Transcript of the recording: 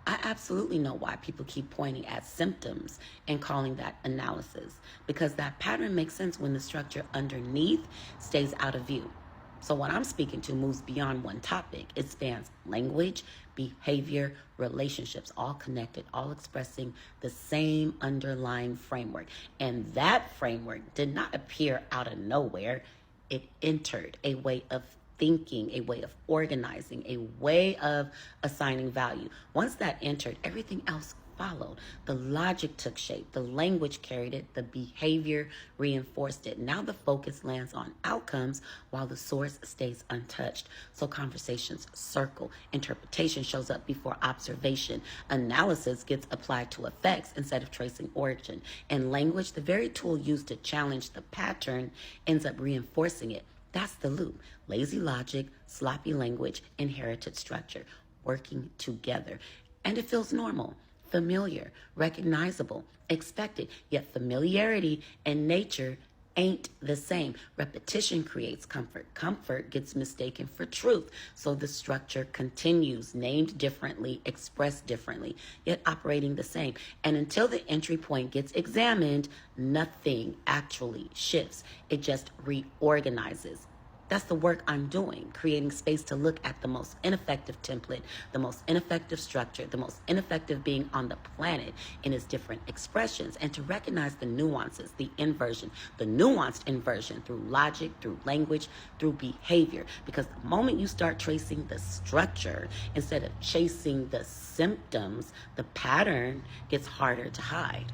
I absolutely know why people keep pointing at symptoms and calling that analysis, because that pattern makes sense when the structure underneath stays out of view. So, what I'm speaking to moves beyond one topic. It spans language, behavior, relationships, all connected, all expressing the same underlying framework. And that framework did not appear out of nowhere, it entered a way of thinking, a way of organizing, a way of assigning value. Once that entered, everything else followed. The logic took shape, the language carried it, the behavior reinforced it. Now the focus lands on outcomes while the source stays untouched. So conversations circle, interpretation shows up before observation, analysis gets applied to effects instead of tracing origin. And language, the very tool used to challenge the pattern, ends up reinforcing it. That's the loop. Lazy logic, sloppy language, inherited structure, working together. And it feels normal, familiar, recognizable, expected. Yet familiarity and nature ain't the same. Repetition creates comfort. Comfort gets mistaken for truth. So the structure continues, named differently, expressed differently, yet operating the same. And until the entry point gets examined, nothing actually shifts. It just reorganizes. That's the work I'm doing, creating space to look at the most ineffective template, the most ineffective structure, the most ineffective being on the planet in its different expressions, and to recognize the nuances, the inversion, the nuanced inversion through logic, through language, through behavior. Because the moment you start tracing the structure instead of chasing the symptoms, the pattern gets harder to hide.